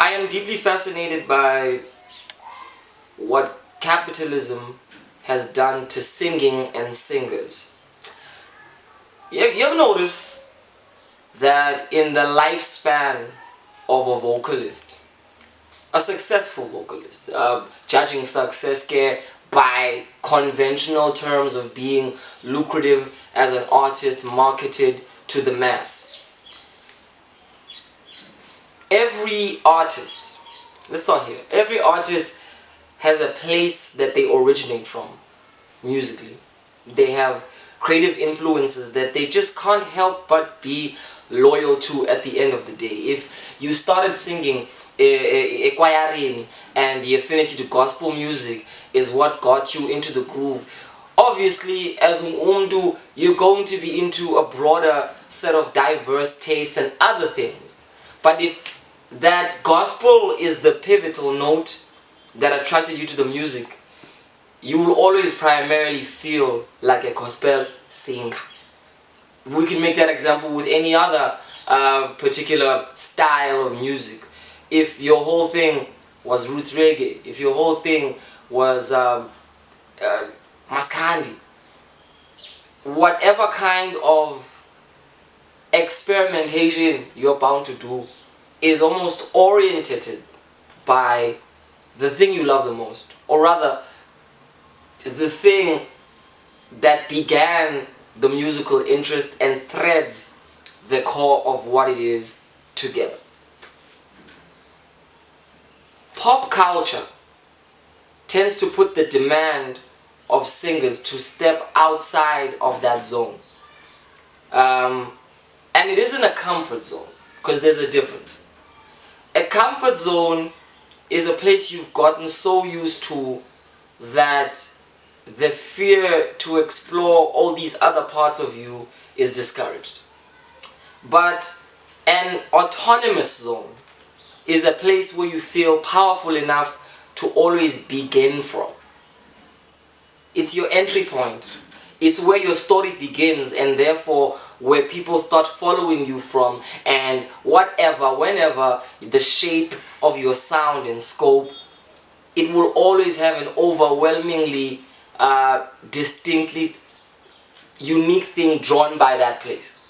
I am deeply fascinated by what capitalism has done to singing and singers. You ever notice that in the lifespan of a vocalist, a successful vocalist, judging success care by conventional terms of being lucrative as an artist marketed to the mass. Every artist, let's start here, every artist has a place that they originate from musically. They have creative influences that they just can't help but be loyal to at the end of the day. If you started singing choiring and the affinity to gospel music is what got you into the groove, obviously as umdu you're going to be into a broader set of diverse tastes and other things. But if that gospel is the pivotal note that attracted you to the music, you will always primarily feel like a gospel singer. We can make that example with any other particular style of music. If your whole thing was roots reggae, if your whole thing was maskandi, whatever kind of experimentation you're bound to do is almost oriented by the thing you love the most, or rather the thing that began the musical interest and threads the core of what it is together. Pop culture tends to put the demand of singers to step outside of that zone. And it isn't a comfort zone, because there's a difference. A comfort zone is a place you've gotten so used to that the fear to explore all these other parts of you is discouraged. But an autonomous zone is a place where you feel powerful enough to always begin from. It's your entry point. It's where your story begins, and therefore where people start following you from, and whatever, whenever the shape of your sound and scope, it will always have an overwhelmingly distinctly unique thing drawn by that place.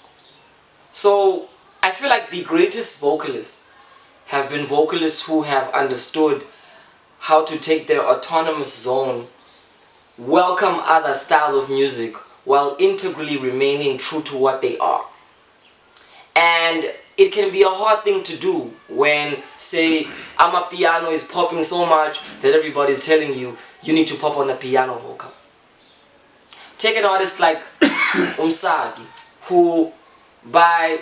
So I feel like the greatest vocalists have been vocalists who have understood how to take their autonomous zone, welcome other styles of music while integrally remaining true to what they are. And it can be a hard thing to do when, say, amapiano is popping so much that everybody's telling you you need to pop on the piano vocal. Take an artist like Umsagi, who by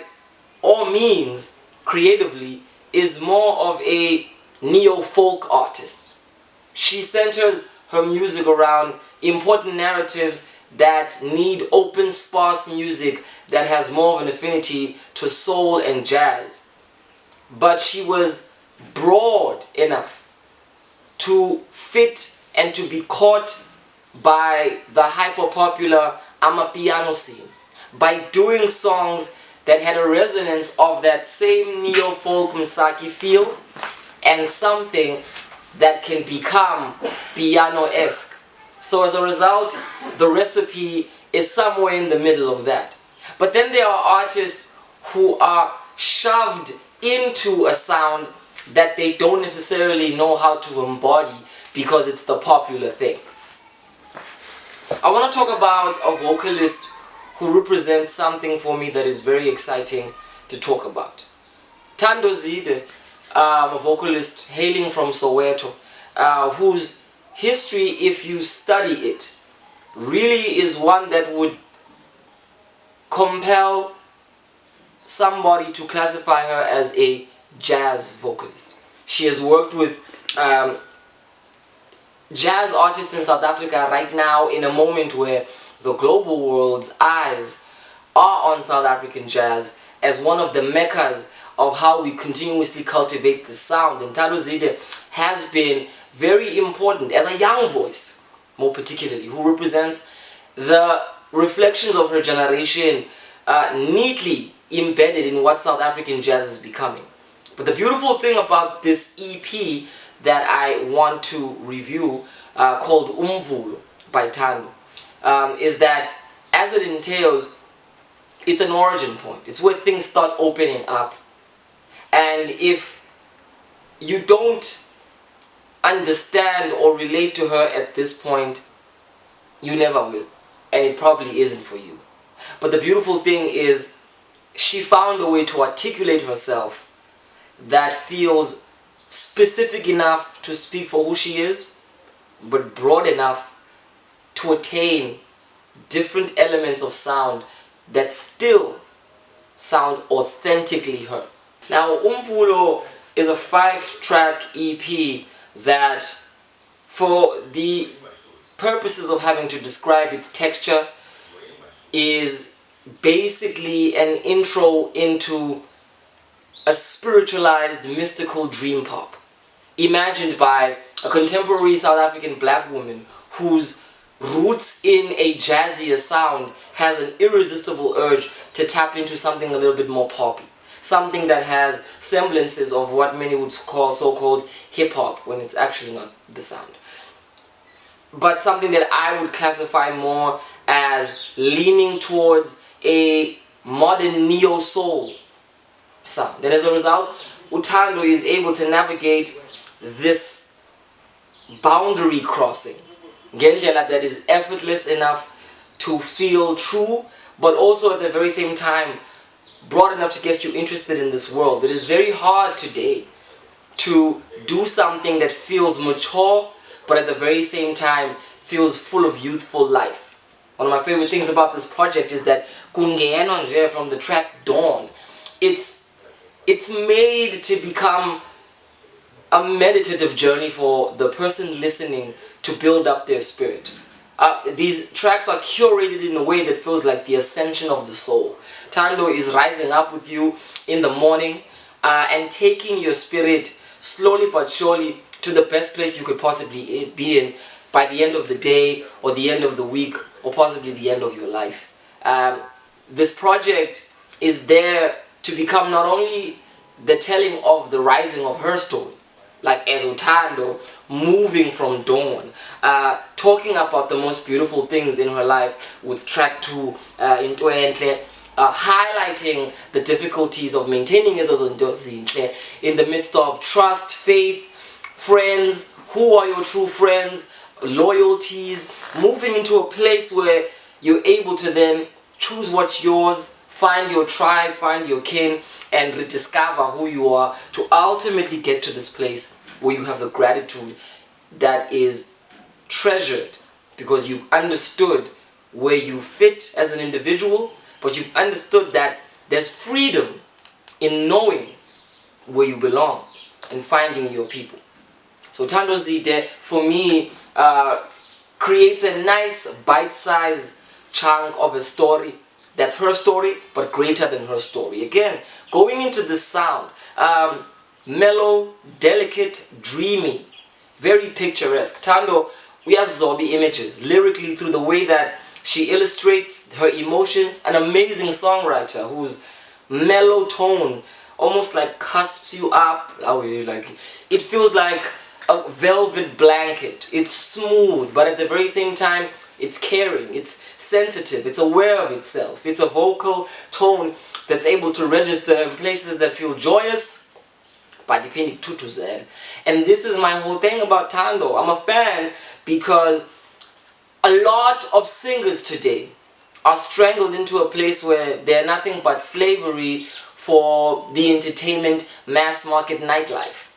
all means creatively is more of a neo-folk artist. She centers her music around important narratives that need open, sparse music that has more of an affinity to soul and jazz. But she was broad enough to fit and to be caught by the hyper-popular amapiano scene by doing songs that had a resonance of that same neo-folk Msaki feel and something that can become piano-esque. So as a result, the recipe is somewhere in the middle of that. But then there are artists who are shoved into a sound that they don't necessarily know how to embody because it's the popular thing. I want to talk about a vocalist who represents something for me that is very exciting to talk about. Thando Zide, a vocalist hailing from Soweto, whose history, if you study it, really is one that would compel somebody to classify her as a jazz vocalist. She has worked with jazz artists in South Africa right now in a moment where the global world's eyes are on South African jazz as one of the meccas of how we continuously cultivate the sound. And Thando Zide has been very important as a young voice, more particularly, who represents the reflections of her generation neatly embedded in what South African jazz is becoming. But the beautiful thing about this EP that I want to review, called UMVULO by Thando, is that as it entails, it's an origin point. It's where things start opening up. And if you don't understand or relate to her at this point, you never will. And it probably isn't for you. But the beautiful thing is, she found a way to articulate herself that feels specific enough to speak for who she is, but broad enough to attain different elements of sound that still sound authentically her. Now, UMVULO is a 5-track EP that, for the purposes of having to describe its texture, is basically an intro into a spiritualized, mystical dream pop, imagined by a contemporary South African black woman whose roots in a jazzier sound has an irresistible urge to tap into something a little bit more poppy, something that has semblances of what many would call so-called hip-hop, when it's actually not the sound, but something that I would classify more as leaning towards a modern neo-soul sound. And as a result, Thando is able to navigate this boundary crossing ngendlela that is effortless enough to feel true, but also at the very same time broad enough to get you interested in this world. It is very hard today to do something that feels mature, but at the very same time feels full of youthful life. One of my favorite things about this project is that kungena nje from the track Dawn, it's made to become a meditative journey for the person listening to build up their spirit. These tracks are curated in a way that feels like the ascension of the soul. Thando is rising up with you in the morning and taking your spirit slowly but surely to the best place you could possibly be in by the end of the day, or the end of the week, or possibly the end of your life. This project is there to become not only the telling of the rising of her story, like as Thando moving from Dawn, talking about the most beautiful things in her life with track 2, Into Entle, highlighting the difficulties of maintaining Thando Zide in the midst of trust, faith, friends, who are your true friends, loyalties, moving into a place where you're able to then choose what's yours, find your tribe, find your kin, and rediscover who you are, to ultimately get to this place where you have the gratitude that is treasured because you've understood where you fit as an individual, but you've understood that there's freedom in knowing where you belong and finding your people. So Thando Zide, for me, creates a nice bite-sized chunk of a story that's her story, but greater than her story. Again, going into the sound, mellow, delicate, dreamy, very picturesque. Thando, we have zombie images lyrically through the way that she illustrates her emotions. An amazing songwriter whose mellow tone almost like cusps you up. Like, it feels like a velvet blanket. It's smooth, but at the very same time it's caring, it's sensitive, it's aware of itself. It's a vocal tone that's able to register in places that feel joyous, but depending to Zed. And this is my whole thing about Thando. I'm a fan because a lot of singers today are strangled into a place where they're nothing but slavery for the entertainment, mass market nightlife.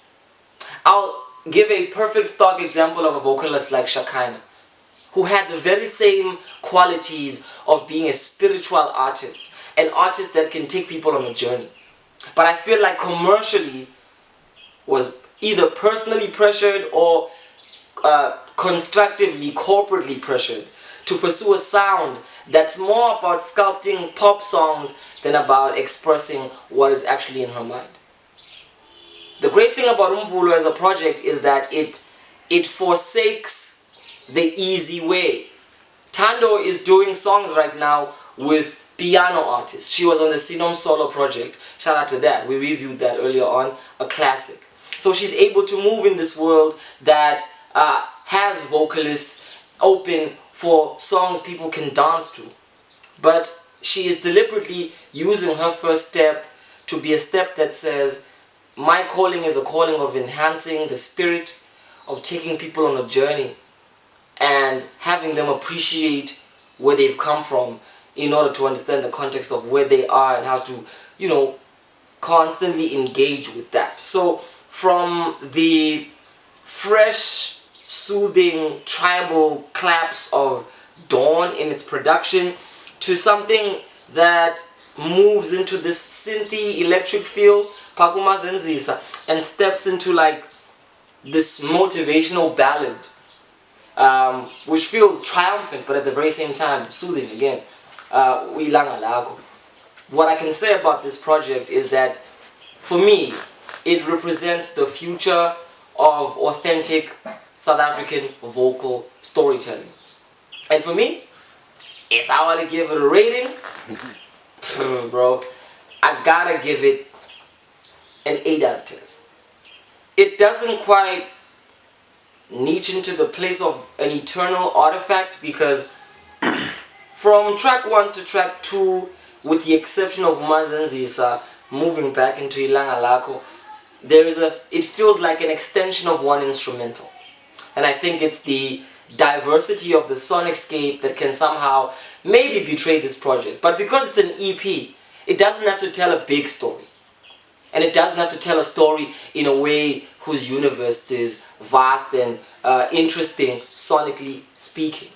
I'll give a perfect stock example of a vocalist like Shekinah, who had the very same qualities of being a spiritual artist, an artist that can take people on a journey. But I feel like commercially was either personally pressured or constructively, corporately pressured to pursue a sound that's more about sculpting pop songs than about expressing what is actually in her mind. The great thing about UMVULO as a project is that it forsakes the easy way. Thando is doing songs right now with piano artist. She was on the Sinom solo project. Shout out to that. We reviewed that earlier on. A classic. So she's able to move in this world that has vocalists open for songs people can dance to. But she is deliberately using her first step to be a step that says, my calling is a calling of enhancing the spirit, of taking people on a journey and having them appreciate where they've come from in order to understand the context of where they are and how to, you know, constantly engage with that. So from the fresh, soothing, tribal claps of dawn in its production to something that moves into this synthy electric feel, Pakuma Zenzisa, and steps into like this motivational ballad, which feels triumphant but at the very same time soothing again. What I can say about this project is that for me it represents the future of authentic South African vocal storytelling. And for me, if I were to give it a rating, bro, I gotta give it an 8 out of 10. It doesn't quite niche into the place of an eternal artifact because from track 1 to track 2, with the exception of Mazenzisa moving back into Ilanga Lako, it feels like an extension of one instrumental. And I think it's the diversity of the sonic scape that can somehow maybe betray this project. But because it's an EP, it doesn't have to tell a big story. And it doesn't have to tell a story in a way whose universe is vast and interesting, sonically speaking.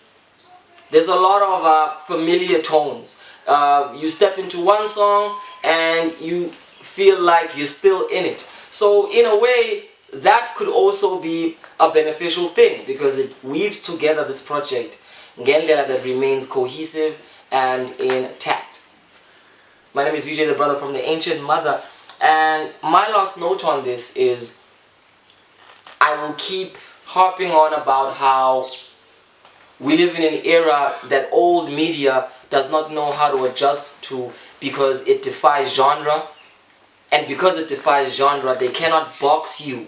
There's a lot of familiar tones. You step into one song and you feel like you're still in it. So in a way, that could also be a beneficial thing because it weaves together this project ngendlela that remains cohesive and intact. My name is Vijay, the brother from the ancient mother, and my last note on this is I will keep harping on about how we live in an era that old media does not know how to adjust to because it defies genre, and because it defies genre they cannot box you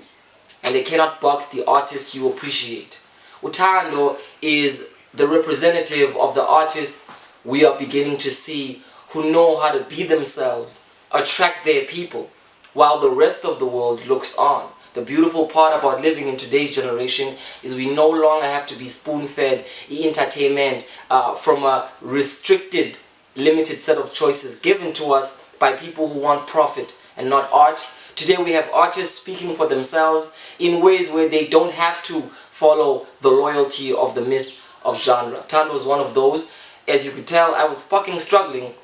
and they cannot box the artists you appreciate. Thando is the representative of the artists we are beginning to see who know how to be themselves, attract their people, while the rest of the world looks on. The beautiful part about living in today's generation is we no longer have to be spoon-fed entertainment from a restricted, limited set of choices given to us by people who want profit and not art. Today we have artists speaking for themselves in ways where they don't have to follow the loyalty of the myth of genre. Thando is one of those. As you could tell, I was fucking struggling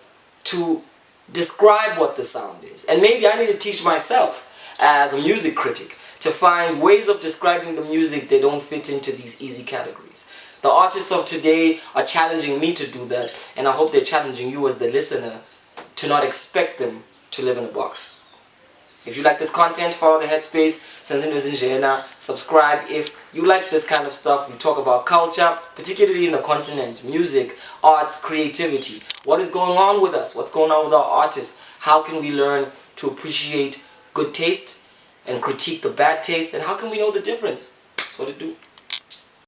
to describe what the sound is. And maybe I need to teach myself as a music critic to find ways of describing the music that don't fit into these easy categories. The artists of today are challenging me to do that, and I hope they're challenging you as the listener to not expect them to live in a box. If you like this content, follow the Headspace, subscribe if you like this kind of stuff. We talk about culture, particularly in the continent, music, arts, creativity. What is going on with us? What's going on with our artists? How can we learn to appreciate good taste and critique the bad taste? And how can we know the difference? That's what it do.